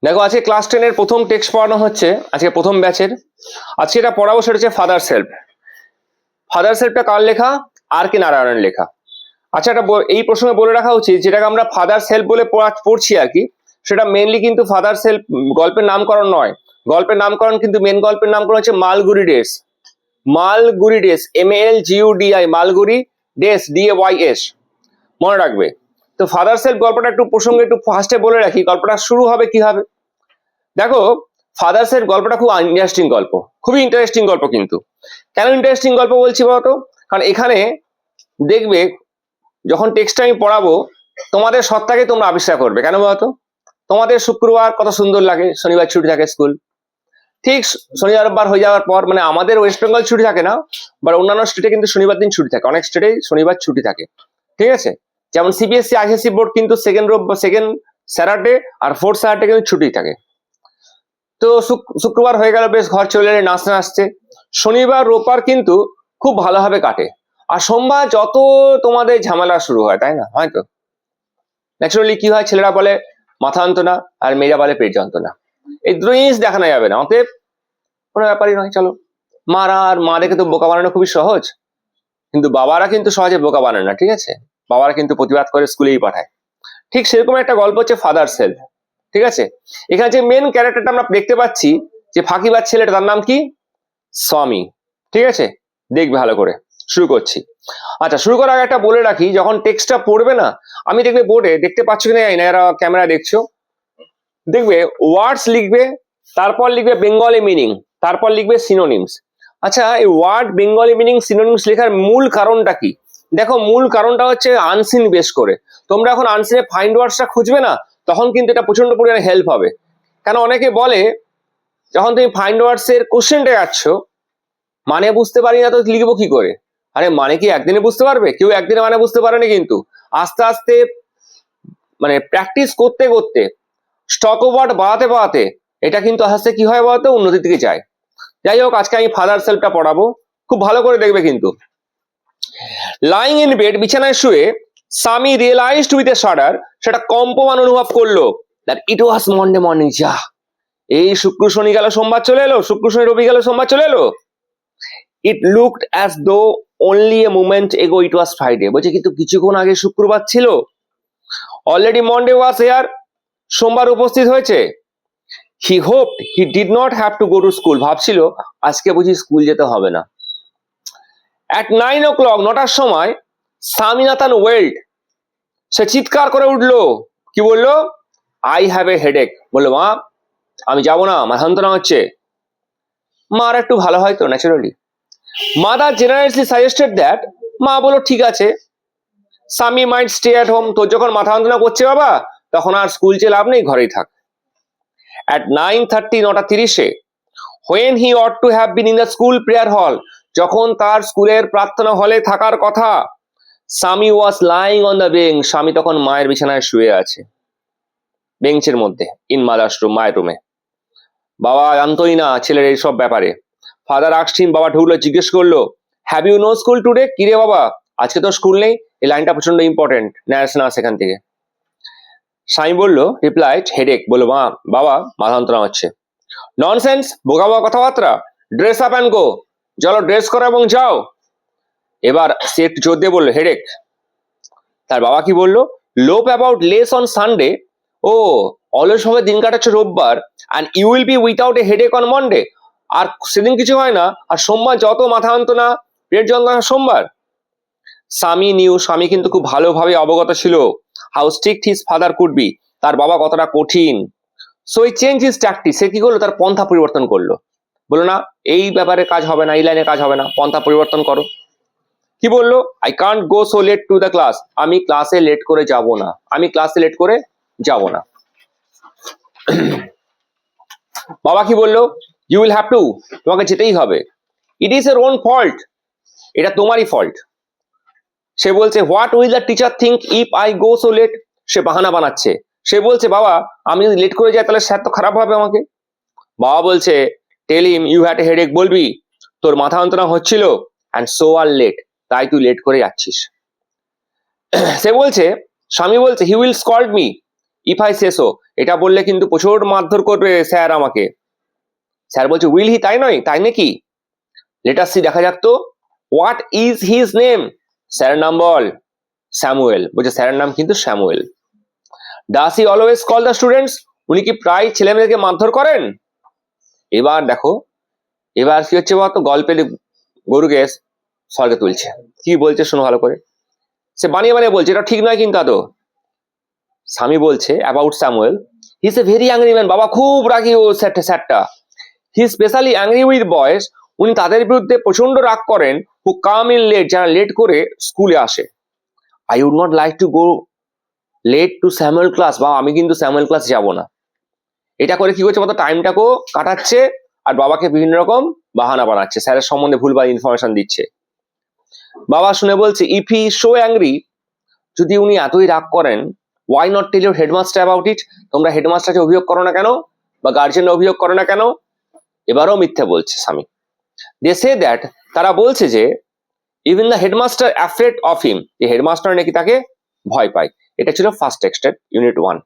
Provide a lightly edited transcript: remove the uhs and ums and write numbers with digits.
দেখো আজকে ক্লাস 10 এর প্রথম টেক্সট পড়ানো হচ্ছে, আজকে প্রথম ব্যাচের। আজকে এটা পড়াবো সেটা হচ্ছে ফাদার সেলফ। ফাদার সেলফটা কার লেখা? আর কে নারায়ণের লেখা। আচ্ছা, এটা এই প্রসঙ্গে বলে রাখা উচিত, যেটাকে আমরা ফাদার সেলফ বলে পড়ছি আর কি, সেটা মেনলি কিন্তু ফাদার সেলফ গল্পের নামকরণ নয়। গল্পের নামকরণ কিন্তু মেন গল্পের নামকরণ হচ্ছে মালগুড়ি ডেস। মালগুড়ি ডেস, MALGUDI, মালগুড়ি ডেস, DAYS, মনে রাখবে। তো ফাদার সেলফ গল্পটা একটু প্রসঙ্গে একটু ফার্স্টে বলে রাখি, গল্পটা শুরু হবে কিভাবে। দেখো, ফাদার সেলফ গল্পটা খুব ইন্টারেস্টিং গল্প, খুবই ইন্টারেস্টিং গল্প। কিন্তু কেন ইন্টারেস্টিং গল্প বলছি বলতো? কারণ এখানে দেখবে যখন টেক্সটটা আমি পড়াবো, তোমাদের সত্তাকে তোমরা আবিষ্কার করবে। কেন বলতো? তোমাদের শুক্রবার কত সুন্দর লাগে, শনিবার ছুটি থাকে স্কুল। ঠিক শনিবার রোববার হয়ে যাওয়ার পর, মানে আমাদের ওয়েস্ট বেঙ্গল ছুটি থাকে না, বাট অন্যান্য স্টেটে কিন্তু শনিবার দিন ছুটি থাকে, অনেক স্টেটে শনিবার ছুটি থাকে। ঠিক আছে, যেমন CBSE ICSE বোর্ড কিন্তু সেকেন্ড স্যাটারডে আর ফোর্থ স্যাটারডে কিন্তু ছুটি থাকে। তো শুক্রবার হয়ে গেল, বেশ ঘর চলে এলে নাচতে নাচতে। শনিবার রোববার কিন্তু খুব ভালোভাবে কাটে, আর সোমবার যত তোমাদের ঝামেলা শুরু হয়, তাই না? হয়তো ন্যাচুরালি কি হয়, ছেলেরা বলে মাথা যন্ত্রণা আর মেয়েরা বলে পেট যন্ত্রণা। এই দুটো জিনিস দেখানো যাবে না, অতএব কোনো ব্যাপারই নয়। চলো, মাদেরকে তো বোকা বানানো খুবই সহজ, কিন্তু বাবারা কিন্তু সহজে বোকা বানায় না। ঠিক আছে, বাবারা কিন্তু প্রতিবাদ করে স্কুলেই পাঠায়। ঠিক সেরকম একটা গল্প হচ্ছে ফাদার সেলফ। ঠিক আছে, এখানে যে মেন ক্যারেক্টারটা আমরা দেখতে পাচ্ছি, যে ফাঁকিবাজ ছেলেটা, তার নাম কি? স্বামী। ঠিক আছে, দেখবে ভালো করে। শুরু করছি। আচ্ছা, শুরু করার আগে একটা বলে রাখি, যখন টেক্সটটা পড়বে না, আমি দেখবে বোর্ডে, দেখতে পাচ্ছ কিনা জানি না, এরা ক্যামেরা দেখছো, দেখবে ওয়ার্ডস লিখবে, তারপর লিখবে বেঙ্গলি মিনিং, তারপর লিখবে সিনোনিমস। আচ্ছা, এই ওয়ার্ড বেঙ্গলি মিনিং সিনোনিমস লেখার মূল কারণটা কি? দেখো, মূল কারণটা হচ্ছে আনসিন বেস করে। তোমরা এখন আনসিনে ফাইন্ড ওয়ার্ডসটা খুঁজবে না, তখন কিন্তু এটা প্রচন্ড পরিমাণে হেল্প হবে। কেন অনেকে বলে, যখন তুমি ফাইন্ড ওয়ার্ডস এর কোশ্চেনটা যাচ্ছ, মানে বুঝতে পারি না তো লিখবো কি করে? আরে মানে কি একদিনে বুঝতে পারবে? কেউ একদিনে মানে বুঝতে পারেনি, কিন্তু আস্তে আস্তে মানে প্র্যাকটিস করতে করতে, স্টক ওভার বাড়াতে বাড়াতে, এটা কিন্তু আস্তে কি হয় বলতো, উন্নতির দিকে যায়। যাই হোক, আজকে আমি ফাদার সেলফটা পড়াবো, খুব ভালো করে দেখবে কিন্তু। লাইং ইন বেড, বিছানায় শুয়ে, স্বামী রিয়েলাইজড উইথ এ শাডার, সেটা কম্পমান অনুভব করলো, that it was Monday morning. যা, এই শুক্র শনি গেল, সোমবার চলে এলো, শুক্র শনি রবি গেল, সোমবার চলে এলো। It looked as though only a moment এগো ইট ওয়াজ ফ্রাইডে। বলছে কিন্তু কিছুক্ষণ আগে শুক্রবার ছিল, অলরেডি মন্ডে ওয়াজ হেয়ার, সোমবার উপস্থিত হয়েছে। He hoped he did not have to go to school, ভাবছিল আজকে বুঝি স্কুল যেতে হবে না। অ্যাট 9 o'clock, 9টার সময়, স্বামীনাথন ওয়েল্ড, সে চিৎকার করে উঠলো। কি বললো? I have a headache. বললো, মা আমি যাবো না, মাথা যন্ত্রণা হচ্ছে। মা আর একটু ভালো হয় তো, naturally. Mother generously suggested that, মা বললো ঠিক আছে, স্বামী মাইট স্টে অ্যাট হোম, তোর যখন মাথা যন্ত্রণা করছে বাবা, তখন আর স্কুল চেয়ে লাভ নেই, ঘরেই থাক। At 9:30, 9:30, when he ought to have been in the school prayer hall, যখন তার স্কুলের প্রার্থনা হলে থাকার কথা, স্বামী was lying on the bench, স্বামী তখন মায়ের বিছানায় শুয়ে আছে, বেঞ্চের মধ্যে, ইন মাদার্স রুম, মায়ের রুমে। বাবা জানতোই না ছেলের এইসব ব্যাপারে। ফাদার asked him, বাবা ঢুকলো, জিজ্ঞেস করলো, have you no school today? কিরে বাবা, আজকে তো স্কুল নেই? এই লাইনটা প্রচন্ড ইম্পর্টেন্ট, না সেখান থেকে। স্বামী বললো, রিপ্লাইড, হেডেক। বললো, মা বাবা মাথা যন্ত্রণা হচ্ছে। ননসেন্স, বোকা বোকা কথাবার্তা, ড্রেস আপ অ্যান্ড গো, চলো ড্রেস করো এবং যাও। এবার সে একটু জোর দিয়ে বললো, হেডেক। তার বাবা কি বললো? Lope about less on Sunday, ও অলস ভাবে দিন কাটাচ্ছে রোববার, and you will be without a headache on Monday, আর সেদিন কিছু হয় না, আর সোমবার যত মাথা যন্ত্রণা, পেট যন্ত্রণা সোমবার। স্বামী কিন্তু খুব ভালোভাবে অবগত ছিল how strict his father could be, তার বাবা কতটা কঠিন। সো ই চেঞ্জ হিজ ট্যাকটিক্স, সে কি করলো, তার পন্থা পরিবর্তন করলো। বললো, না এই ব্যাপারে কাজ হবে না, এই লাইনে কাজ হবে না, পন্থা পরিবর্তন করো। কি বললো? I can't go so late to the class, আমি ক্লাসে লেট করে যাব না, আমি ক্লাসে লেট করে যাব না। বাবা কি বললো? ইউ উইল হ্যাভ টু, তোমাকে যেতেই হবে। It is your own fault, এটা তোমারই ফল্ট। সে বলছে, what will the teacher think if I go so late, সে বাহানা বানাচ্ছে। সে বলছে, বাবা আমি যদি লেট করে যাই তাহলে স্যার তো খারাপ হবে আমাকে। বাবা বলছে, tell him you had a headache, বলবি তোর মাথা যন্ত্রণা হচ্ছিল, অ্যান্ড সো আর লেট, তাই তুই লেট করে যাচ্ছিস। সে বলছে, স্বামী বলছে, he will scold me, if I say so, এটা বললে কিন্তু প্রচুর মারধর করবে স্যার আমাকে। স্যার বলছে উইল হি, তাই নয়, তাই নাকি? লেট আস সি, দেখা যাক তো। What is his name? স্যারের নাম বল। স্যামুয়েল। বলছে স্যারের নাম কিন্তু Samuel. Does he always call the students? উনি কি প্রায় ছেলেমেয়েদেরকে মারধর করেন? এবার দেখো, এবার কি হচ্ছে বলতো, গল্পের গরুকে স্বর্গে তুলছে। কি বলছে শোনো ভালো করে। সে বানিয়ে বানিয়ে বলছে, এটা ঠিক নয় কিন্তু আদৌ। স্বামী বলছে about Samuel, he is a very angry man. বাবা খুব রাগী ও স্যারটা। He specially angry with boys, উনি তাদের বিরুদ্ধে প্রচন্ড রাগ করেন হু কাম ইন লেট, যারা লেট করে স্কুলে আসে। I would not like to go late to Samuel class. বাবা আমি কিন্তু স্যামুয়েল ক্লাস যাব না। এটা করে কি করছে বলতো, টাইমটাকেও কাটাচ্ছে আর বাবাকে বিভিন্ন রকম বাহানা বানাচ্ছে, স্যারের সম্বন্ধে ভুলভাল ইনফরমেশন দিচ্ছে। বাবা শুনে বলছে ইফ হি সো অ্যাংরি, যদি উনি এতই রাগ করেন, why not tell your headmaster about it? তোমরা হেডমাস্টারকে অভিযোগ করো না কেন, বা গার্জেনরা অভিযোগ করো না কেন? এবারও মিথ্যে বলছে স্বামী। দে সে দ্যাট, তারা বলছে যে even the headmaster afraid of him, যে হেডমাস্টার নাকি তাকে ভয় পায়। এটা ছিল ফার্স্ট টেক্সটের ইউনিট 1।